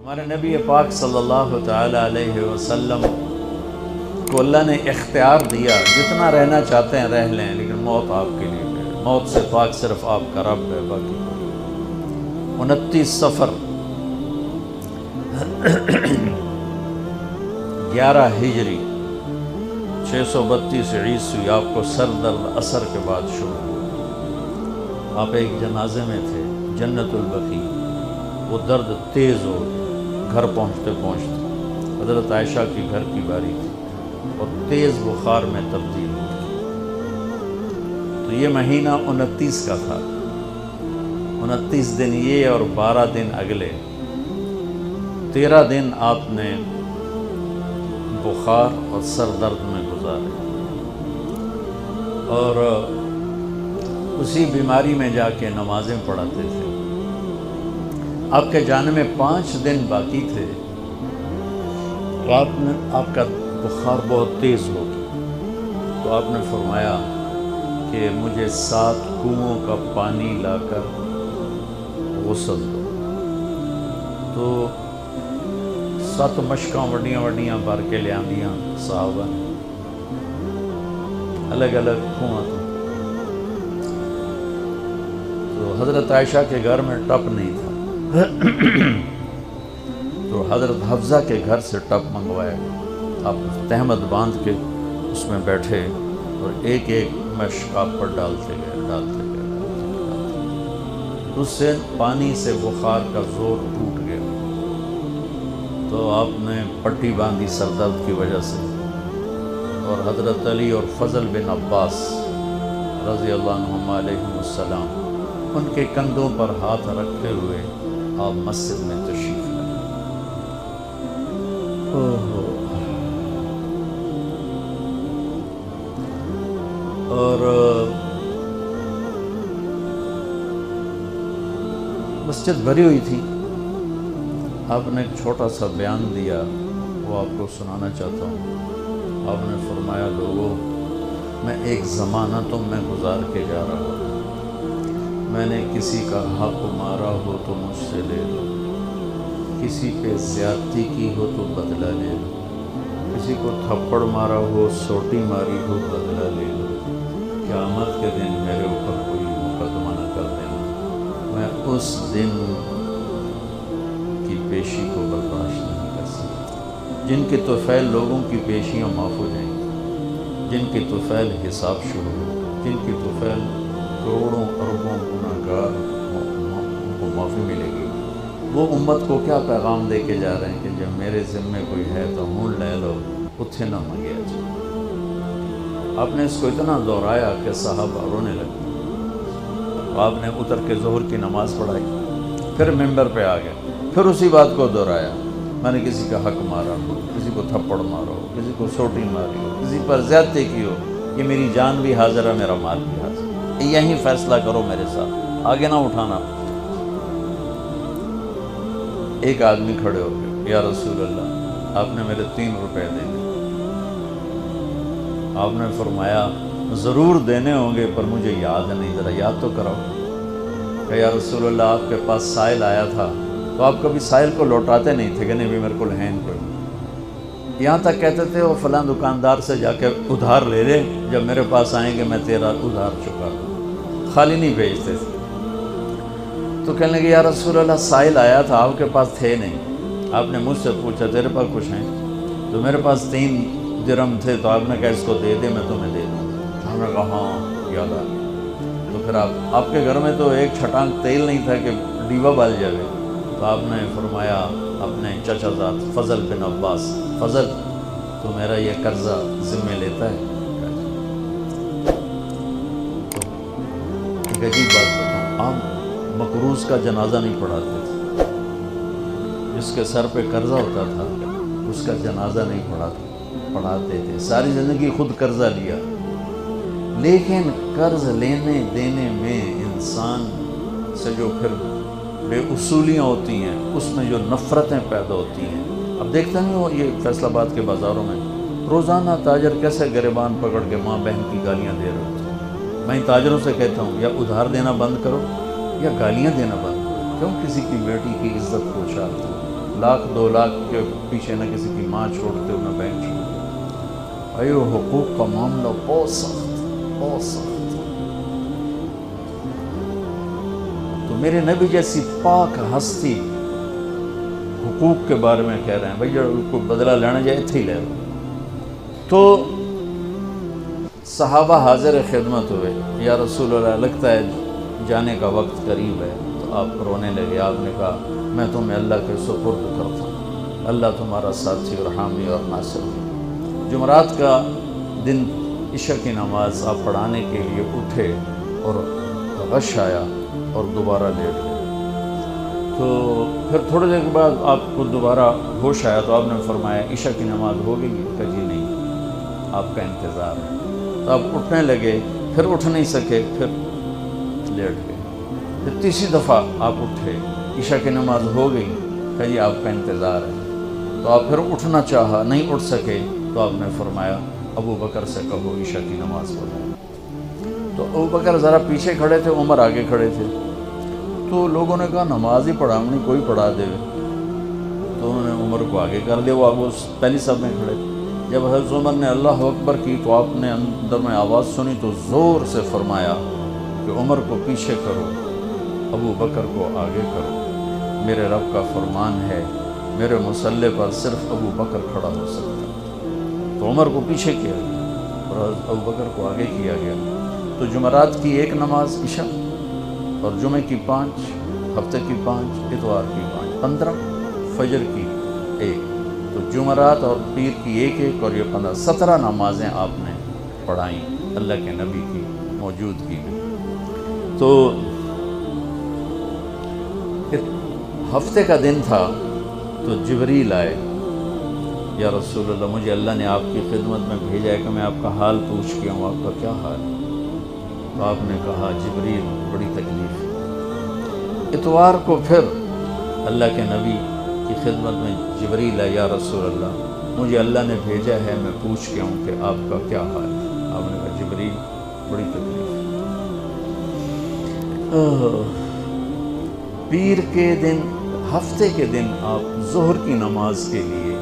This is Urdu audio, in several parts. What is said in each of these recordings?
ہمارے نبی پاک صلی اللہ تعالی علیہ وسلم کو اللہ نے اختیار دیا، جتنا رہنا چاہتے ہیں رہ لیں، لیکن موت آپ کے لیے ہے۔ موت سے پاک صرف آپ کا رب ہے، باقی کوئی۔ 29 صفر 11 ہجری 632 عیسوی آپ کو سر درد عصر کے بعد شروع ہوا۔ آپ ایک جنازے میں تھے، جنت البقیع۔ وہ درد تیز ہو گھر پہنچتے پہنچتے حضرت عائشہ کی گھر کی باری تھی اور تیز بخار میں تبدیل ہو گئی۔ تو یہ مہینہ 29 کا تھا، 29 دن یہ اور 12 دن اگلے، 13 دن آپ نے بخار اور سر درد میں گزارے، اور اسی بیماری میں جا کے نمازیں پڑھاتے تھے۔ آپ کے جانے میں 5 دن باقی تھے، رات میں آپ کا بخار بہت تیز ہو گیا، تو آپ نے فرمایا کہ مجھے 7 کنوؤں کا پانی لا کر غسل دو۔ تو 7 مشکاں وڈیاں وڈیاں بھر کے لے آندیاں صحابہ نے، الگ الگ کنواں تو حضرت عائشہ کے گھر میں ٹپ نہیں تھا، تو حضرت حفصہ کے گھر سے ٹپ منگوایا گیا۔ آپ تہمت باندھ کے اس میں بیٹھے اور ایک ایک مشک آپ پر ڈالتے گئے۔ اس سے پانی سے بخار کا زور ٹوٹ گیا، تو آپ نے پٹی باندھی سر درد کی وجہ سے، اور حضرت علی اور فضل بن عباس رضی اللہ عنہما علیہم السلام ان کے کندھوں پر ہاتھ رکھتے ہوئے آپ مسجد میں تشریف لائے۔ اور مسجد بھری ہوئی تھی۔ آپ نے ایک چھوٹا سا بیان دیا، وہ آپ کو سنانا چاہتا ہوں۔ آپ نے فرمایا، لوگوں، میں ایک زمانہ تم میں گزار کے جا رہا ہوں، میں نے کسی کا حق مارا ہو تو مجھ سے لے لو، کسی پہ زیادتی کی ہو تو بدلہ لے لو، کسی کو تھپڑ مارا ہو، سوٹی ماری ہو، بدلہ لے لو، قیامت کے دن میرے اوپر کوئی مقدمہ نہ کر دینا، میں اس دن کی پیشی کو برداشت نہیں کر سکتا۔ جن کے طفیل لوگوں کی پیشیاں معاف ہو جائیں گی، جن کے طفیل حساب شروع ہو، جن کی طفیل کروڑوں اربوں گناہگار کو معافی ملے گی، وہ امت کو کیا پیغام دے کے جا رہے ہیں کہ جب میرے ذمے کوئی ہے تو ہون لے لو، اتھے نہ منگیا جائے۔ آپ نے اس کو اتنا دہرایا کہ صحابہ رونے لگے۔ آپ نے اتر کے ظہر کی نماز پڑھائی، پھر ممبر پہ آ گئے، پھر اسی بات کو دہرایا، میں نے کسی کا حق مارا ہو، کسی کو تھپڑ مارا ہو، کسی کو سوٹی ماری ہو، کسی پر زیادتی کی ہو، یہ میری جان بھی حاضر ہے، میرا مال بھی حاضر ہے، یہیں فیصلہ کرو میرے ساتھ، آگے نہ اٹھانا۔ ایک آدمی کھڑے ہو گئے، یا رسول اللہ، آپ نے میرے 3 روپے دینے۔ آپ نے فرمایا، ضرور دینے ہوں گے پر مجھے یاد نہیں، ذرا یاد تو کراؤ۔ کہ یا رسول اللہ، آپ کے پاس سائل آیا تھا تو آپ کبھی سائل کو لوٹاتے نہیں تھے کہ نہیں بھی میرے کو ہیں کوئی، یہاں تک کہتے تھے وہ فلاں دکاندار سے جا کے ادھار لے لے، جب میرے پاس آئیں گے میں تیرا ادھار چکا دوں، خالی نہیں بھیجتے تھے۔ تو کہنے لگے، یا رسول اللہ، سائل آیا تھا، آپ کے پاس تھے نہیں، آپ نے مجھ سے پوچھا تیرے پاس کچھ ہیں؟ تو میرے پاس 3 درہم تھے، تو آپ نے کہا اس کو دے دے، میں تمہیں دے دوں۔ ہم نے کہا ہاں یاد آ گیا۔ تو پھر آپ کے گھر میں تو ایک چھٹانک تیل نہیں تھا کہ ڈیبا بال جائے، تو آپ نے فرمایا اپنے چچا زاد فضل بن عباس، فضل تو میرا یہ قرضہ ذمہ لیتا ہے؟ تو ایک عجیب بات بتاؤں، آپ مقروض کا جنازہ نہیں پڑھاتے تھے، جس کے سر پہ قرضہ ہوتا تھا اس کا جنازہ نہیں پڑھاتے تھے۔ ساری زندگی خود قرضہ لیا، لیکن قرض لینے دینے میں انسان سے جو پھر بے اصولیاں ہوتی ہیں، اس میں جو نفرتیں پیدا ہوتی ہیں۔ اب دیکھتے نہیں ہو یہ فیصل آباد کے بازاروں میں روزانہ تاجر کیسے گریبان پکڑ کے ماں بہن کی گالیاں دے رہے ہوتے ہیں۔ میں تاجروں سے کہتا ہوں یا ادھار دینا بند کرو یا گالیاں دینا بند کرو، کیوں کسی کی بیٹی کی عزت کو اچھالتے ہو؟ لاکھ 2 لاکھ کے پیچھے نہ کسی کی ماں چھوڑتے ہو نہ بہن چھوڑتے. بھائی وہ حقوق کا معاملہ بہت سخت. تو میرے نبی جیسی پاک ہستی حقوق کے بارے میں کہہ رہے ہیں بھائی جب کوئی بدلہ لینا جائے اتھے ہی لے لو. تو صحابہ حاضر خدمت ہوئے، یا رسول اللہ لگتا ہے جانے کا وقت قریب ہے. تو آپ رونے لگے. آپ نے کہا میں تمہیں اللہ کے سپرد کرتا ہوں، اللہ تمہارا ساتھی اور حامی اور ناصر ہے. جمعرات کا دن عشاء کی نماز آپ پڑھانے کے لیے اٹھے اور غش آیا اور دوبارہ لیٹ گئے. تو پھر تھوڑے دیر کے بعد آپ کو دوبارہ ہوش آیا تو آپ نے فرمایا عشاء کی نماز ہو گئی ہے؟ کہ جی نہیں، آپ کا انتظار ہے. تو آپ اٹھنے لگے، پھر اٹھ نہیں سکے، پھر لیٹ گئے. پھر تیسری دفعہ آپ اٹھے، عشاء کی نماز ہو گئی، کہ جی آپ کا انتظار ہے. تو آپ پھر اٹھنا چاہا، نہیں اٹھ سکے، تو آپ نے فرمایا ابو بکر سے کہو عشاء کی نماز پڑھائے. تو ابو بکر ذرا پیچھے کھڑے تھے، عمر آگے کھڑے تھے. تو لوگوں نے کہا نماز ہی پڑھاؤں کوئی پڑھا دے. تو انہوں نے عمر کو آگے کر دیا، وہ پہلی صف میں کھڑے. جب حضرت عمر نے اللہ اکبر کی تو آپ نے اندر میں آواز سنی تو زور سے فرمایا کہ عمر کو پیچھے کرو، ابو بکر کو آگے کرو. میرے رب کا فرمان ہے میرے مصلی پر صرف ابو بکر کھڑا ہو سکتا. تو عمر کو پیچھے کیا گیا اور ابو بکر کو آگے کیا گیا. تو جمعرات کی 1 نماز عشاء اور جمعے کی 5، ہفتے کی 5، اتوار کی 5، 15، فجر کی 1. تو جمعرات اور پیر کی 1 اور یہ 15، 17 نمازیں آپ نے پڑھائیں اللہ کے نبی کی موجودگی میں. تو ہفتے کا دن تھا تو جبریل آئے، یا رسول اللہ مجھے اللہ نے آپ کی خدمت میں بھیجا ہے کہ میں آپ کا حال پوچھ کے ہوں، آپ کا کیا حال ہے؟ تو آپ نے کہا جبریل بڑی تکلیف ہے. اتوار کو پھر اللہ کے نبی کی خدمت میں جبریل ہے، یا رسول اللہ مجھے اللہ نے بھیجا ہے میں پوچھ کے ہوں کہ آپ کا کیا حال ہے؟ آپ نے کہا جبریل بڑی تکلیف ہے. پیر کے دن، ہفتے کے دن آپ ظہر کی نماز کے لیے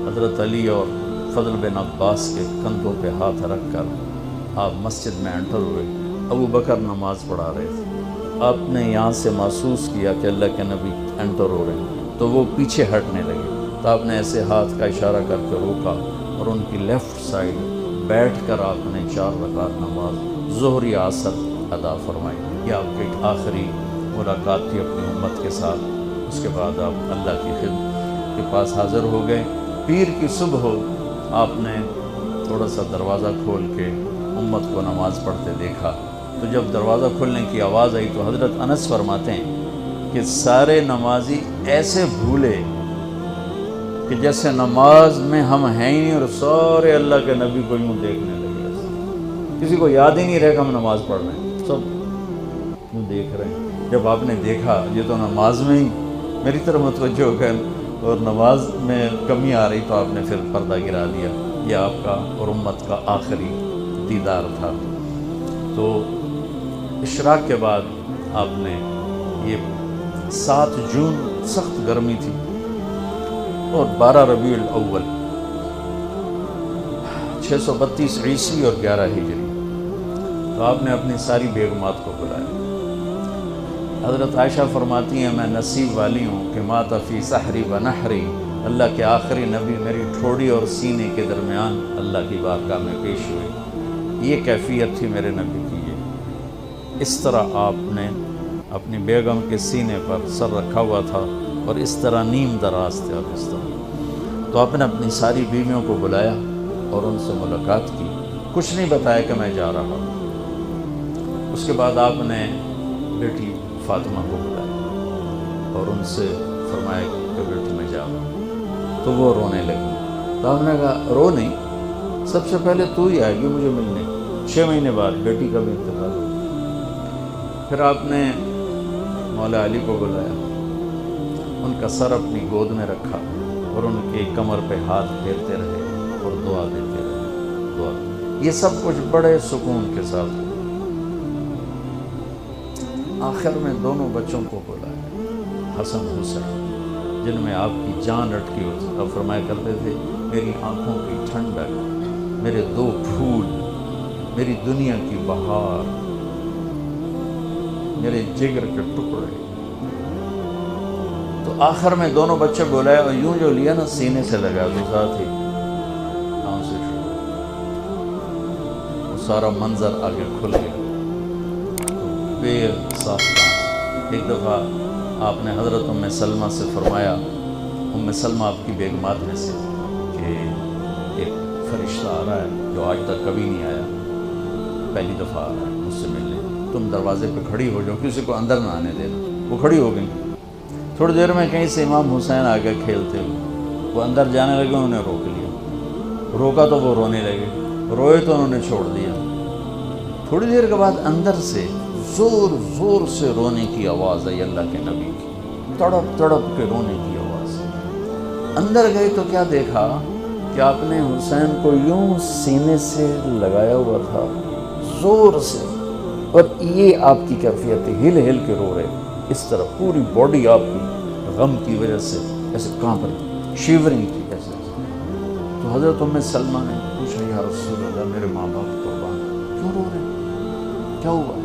حضرت علی اور فضل بن عباس کے کندھوں پہ ہاتھ رکھ کر آپ مسجد میں انٹر ہوئے. ابو بکر نماز پڑھا رہے تھے. آپ نے یہاں سے محسوس کیا کہ اللہ کے نبی انٹر ہو رہے ہیں تو وہ پیچھے ہٹنے لگے. تو آپ نے ایسے ہاتھ کا اشارہ کر کے روکا اور ان کی لیفٹ سائڈ بیٹھ کر آپ نے 4 رکعت نماز ظہر عصر ادا فرمائی. یہ آپ کی آخری ملاقات تھی اپنی امت کے ساتھ. اس کے بعد آپ اللہ کی خدمت کے پاس حاضر ہو گئے. پیر کی صبح ہو آپ نے تھوڑا سا دروازہ کھول کے امت کو نماز پڑھتے دیکھا. تو جب دروازہ کھلنے کی آواز آئی تو حضرت انس فرماتے ہیں کہ سارے نمازی ایسے بھولے کہ جیسے نماز میں ہم ہیں ہی نہیں، اور سارے اللہ کے نبی کو یوں دیکھنے لگے. کسی کو یاد ہی نہیں رہے کہ ہم نماز پڑھ رہے ہیں، سب یوں دیکھ رہے ہیں. جب آپ نے دیکھا یہ تو نماز میں ہی میری طرف متوجہ ہو کر اور نماز میں کمی آ رہی تو آپ نے پھر پردہ گرا دیا. یہ آپ کا اور امت کا آخری دیدار تھا. تو اشراق کے بعد آپ نے یہ 7 جون سخت گرمی تھی اور 12 ربیع الاول 632 عیسوی اور 11 ہجری. تو آپ نے اپنی ساری بیگمات کو بلایا. حضرت عائشہ فرماتی ہیں میں نصیب والی ہوں کہ مات فی سحری و نحری، اللہ کے آخری نبی میری ٹھوڑی اور سینے کے درمیان اللہ کی بارگاہ میں پیش ہوئے. یہ کیفیت تھی میرے نبی کی. اس طرح آپ نے اپنی بیگم کے سینے پر سر رکھا ہوا تھا اور اس طرح نیم دراز تھے اور اس طرح. تو آپ نے اپنی ساری بیویوں کو بلایا اور ان سے ملاقات کی. کچھ نہیں بتایا کہ میں جا رہا ہوں. اس کے بعد آپ نے بیٹی فاطمہ کو بلایا اور ان سے فرمایا کہ بیٹی میں جا رہا ہوں. تو وہ رونے لگی. تو ہم نے کہا رو نہیں، سب سے پہلے تو ہی آئے گی مجھے ملنے. 6 مہینے بعد بیٹی کا بھی انتقال ہو. پھر آپ نے مولا علی کو بلایا، ان کا سر اپنی گود میں رکھا اور ان کی کمر پہ ہاتھ پھیرتے رہے اور دعا دیتے رہے. دعا یہ سب کچھ بڑے سکون کے ساتھ. آخر میں دونوں بچوں کو بلایا، حسن حسین. جن میں آپ کی جان اٹکی ہوتی. آپ فرمایا کرتے تھے میری آنکھوں کی ٹھنڈک، میرے دو پھول، میری دنیا کی بہار، میرے جگر کے ٹکڑے. تو آخر میں دونوں بچے بلائے اور یوں جو لیا نا سینے سے لگا تو ساتھ ہی آنکھ سے شروع، وہ سارا منظر آگے کھل گیا. تو بے صاف آنکھ. ایک دفعہ آپ نے حضرت ام سلمہ سے فرمایا، ام سلمہ آپ کی بیگمات میں سے، کہ ایک فرشتہ آ رہا ہے جو آج تک کبھی نہیں آیا، پہلی دفعہ آ رہا ہے مجھ سے ملنے، تم دروازے پہ کھڑی ہو جاؤ، کسی کو اندر نہ آنے دینا. وہ کھڑی ہو گئی. تھوڑی دیر میں کہیں سے امام حسین آگے کھیلتے ہوئے، وہ اندر جانے لگے، انہوں نے روک لیا. روکا تو وہ رونے لگے، روئے تو انہوں نے چھوڑ دیا. تھوڑی دیر کے بعد اندر سے زور زور سے رونے کی آواز آئی، اللہ کے نبی کی، تڑپ تڑپ کے رونے کی آواز. اندر گئے تو کیا دیکھا کہ آپ نے حسین کو یوں سینے سے لگایا ہوا تھا زور سے، اور یہ آپ کی کیفیت ہے، ہل ہل کے رو رہے اس طرح، پوری باڈی آپ کی غم کی وجہ سے ایسے کانپ رہی، شیورنگ تھی ایسے. تو حضرت ام سلمہ نے پوچھا یا رسول اللہ میرے ماں باپ قربان، کیوں رو رہے ہیں؟ کیا ہوا؟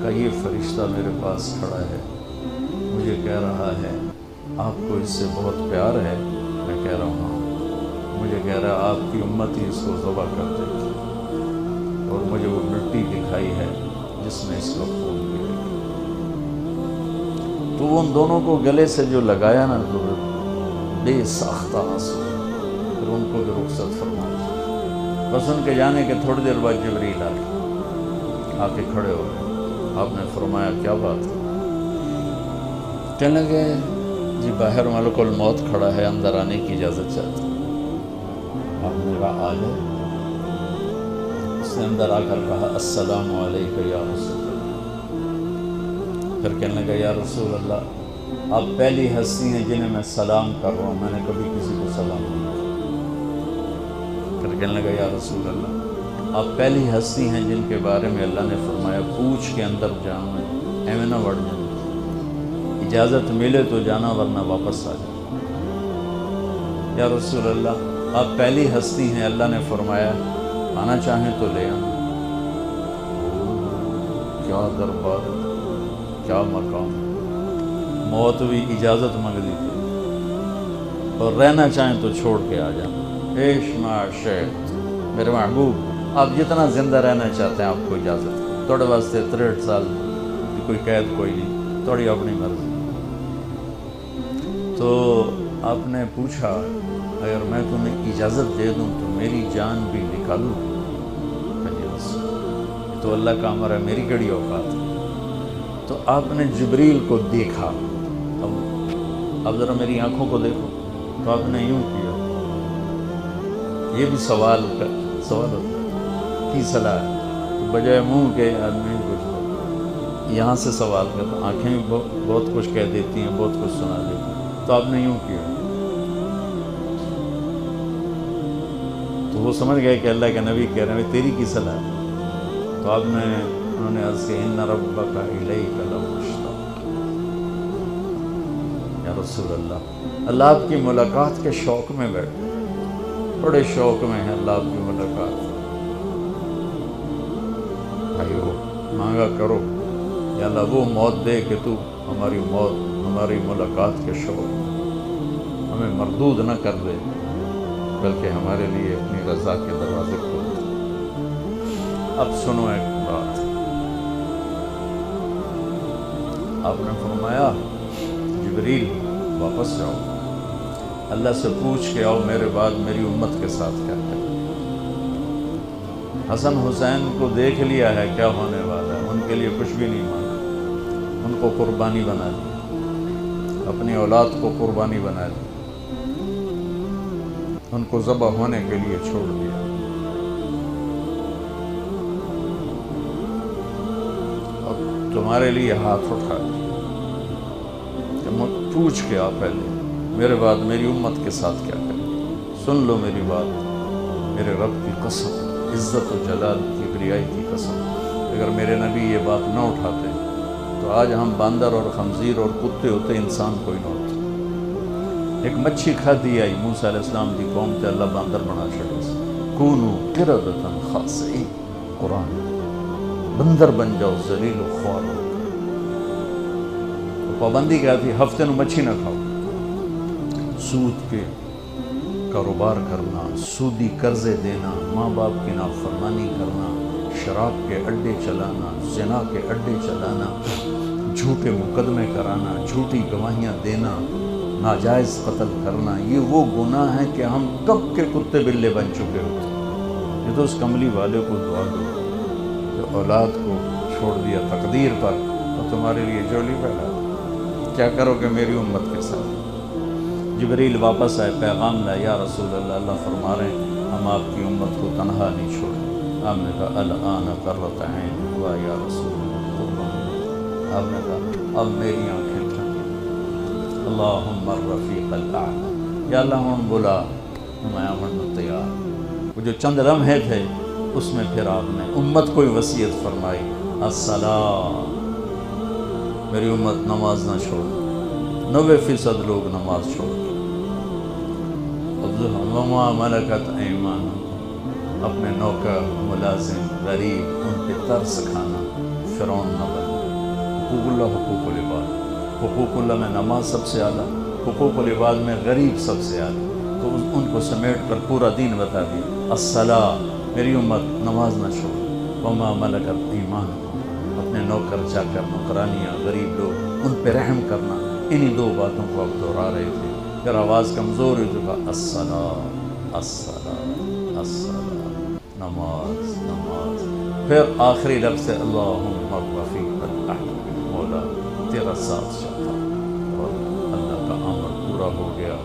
کہا یہ فرشتہ میرے پاس کھڑا ہے، مجھے کہہ رہا ہے آپ کو اس سے بہت پیار ہے. میں کہہ رہا ہوں ہاں. مجھے کہہ رہا ہے آپ کی امت ہی اس کو ذبح کر دے گی، اور مجھے وہ مٹی دکھائی ہے جس میں اس کا خون گرے گی. تو ان دونوں کو گلے سے جو لگایا نا تو بے ساختہ آنسو، پھر ان کو بھی رخصت فرما. بس ان کے جانے کے تھوڑی دیر بعد جبریل آ کے کھڑے ہو گئے. آپ نے فرمایا کیا بات ہے؟ کہنے لگے جی باہر ملک الموت کھڑا ہے، اندر آنے کی اجازت چاہتا. آپ نے کہا آ جائے. اس نے اندر آ کر کہا السلام علیکم یا رسول اللہ. پھر کہنے لگا یا رسول اللہ آپ پہلی ہستی ہیں جنہیں میں سلام کر رہا ہوں، میں نے کبھی کسی کو سلام نہیں کیا. پھر کہنے لگا یا رسول اللہ آپ پہلی ہستی ہیں جن کے بارے میں اللہ نے فرمایا پوچھ کے اندر جاؤں، ایویں نہ بڑھ جاؤں، اجازت ملے تو جانا ورنہ واپس آ جاؤ. یا رسول اللہ آپ پہلی ہستی ہیں اللہ نے فرمایا آنا چاہیں تو لے آنا. کیا دربار، کیا مقام. موت بھی اجازت منگ لی تھی، اور رہنا چاہیں تو چھوڑ کے آ جانا. عیش معاشق میرے محبوب، آپ جتنا زندہ رہنا چاہتے ہیں آپ کو اجازت ہے. تھوڑے واسطے 63 سال کوئی قید کوئی نہیں، تھوڑی اپنی مرضی. تو آپ نے پوچھا اگر میں تمہیں اجازت دے دوں تو میری جان بھی نکالوں؟ تو اللہ کا امر ہے، میری کڑی اوقات ہے. تو آپ نے جبریل کو دیکھا. اب ذرا میری آنکھوں کو دیکھو. تو آپ نے یوں کیا. یہ بھی سوال ہوتا کی صلاح ہے، بجائے منہ کے آدمی کچھ یہاں سے سوال کرتا. آنکھیں بھی بہت کچھ کہہ دیتی ہیں، بہت کچھ سنا دیتی ہیں. تو آپ نے یوں کیا. تو وہ سمجھ گئے کہ اللہ کے نبی کہہ رہے ہیں تیری کی صلاح ہے. تو آپ نے انہوں نے عرض کہ ان ربک الیک لمشتاق. یا رسول اللہ آپ کی ملاقات کے شوق میں بیٹھے، بڑے شوق میں ہے اللہ آپ کی ملاقات. بھائیو مانگا کرو یا اللہ وہ موت دے کہ تو ہماری موت، ہماری ملاقات کے شوق ہمیں مردود نہ کر دے، بلکہ ہمارے لیے اپنی رضا کے دروازے کھول دے. اب سنو ایک بات. آپ نے فرمایا جبریل واپس جاؤ، اللہ سے پوچھ کے آؤ میرے بعد میری امت کے ساتھ کیا کریں. حسن حسین کو دیکھ لیا ہے کیا ہونے والا ہے، ان کے لیے کچھ بھی نہیں مانگا. ان کو قربانی بنا دی، اپنی اولاد کو قربانی بنا دی، ان کو ذبح ہونے کے لیے چھوڑ دیا. اب تمہارے لیے ہاتھ اٹھا کہ پوچھ کے آ پہلے میرے بعد میری امت کے ساتھ کیا کریں. سن لو میری بات، میرے رب کی قسم، عزت و جلال کی بریائی کی قسم، اگر میرے نبی یہ بات نہ اٹھاتے تو آج ہم باندر اور خنزیر اور کتے ہوتے، انسان کوئی نہ ہوتا. ایک مچھی کھادی آئی موسیٰ علیہ السلام دی قوم تے اللہ باندر بنا چھڑے سے کونو قردتن خاسئین قرآن بندر بن جاؤ ذلیل و خوار ہو. تو پابندی کیا تھی؟ ہفتے نو مچھی نہ کھاؤ. سود کے کاروبار کرنا، سودی قرضے دینا، ماں باپ کی نافرمانی کرنا، شراب کے اڈے چلانا، زنا کے اڈے چلانا، جھوٹے مقدمے کرانا، جھوٹی گواہیاں دینا، ناجائز قتل کرنا، یہ وہ گناہ ہیں کہ ہم کب کے کتے بلے بن چکے ہوتے ہیں. یہ تو اس کملی والے کو دعا دو جو اولاد کو چھوڑ دیا تقدیر پر اور تمہارے لیے جولی پھیلا. کیا کرو گے میری امت کے ساتھ؟ جبریل واپس آئے، پیغام لائے، یا رسول اللہ، اللہ فرما رہے ہیں ہم آپ کی امت کو تنہا نہیں چھوڑیں. آپ نے کہا الآن قرۃ عین ہوا یا رسول اللہ. آپ نے کہا اب میری آنکھیں ٹھنڈی. اللہم الرفیق الاعلی، یا اللہ ہم بلا میں آمن تیار. وہ جو چند لمحے تھے اس میں پھر آپ نے امت کو وصیت فرمائی الصلاۃ، میری امت نماز نہ چھوڑ. 90% لوگ نماز چھوڑ. وما ملکت ایمانکم، اپنے نوکر، ملازم، غریب ان پہ ترس کھانا، فرعون نہ بننا. حقوق اللہ، حقوق العباد. حقوق اللہ میں نماز سب سے اعلیٰ، حقوق العباد میں غریب سب سے اعلیٰ. تو ان کو سمیٹ کر پورا دین بتا دیا. الصلاۃ، میری امت نماز نہ چھوڑ. وما ملکت ایمانکم، اپنے نوکر چاکر، نوکرانیاں، غریب لوگ ان پہ رحم کرنا. انہی دو باتوں کو اب دہرا رہے تھے. پھر آواز کمزور ہوئی تو کہا الصلاۃ الصلاۃ الصلاۃ، نماز نماز. پھر آخری لفظ سے اللہم الرفیق الاعلی، مولا تیرا ساتھ چاہتا. اور اللہ کا امر پورا ہو گیا.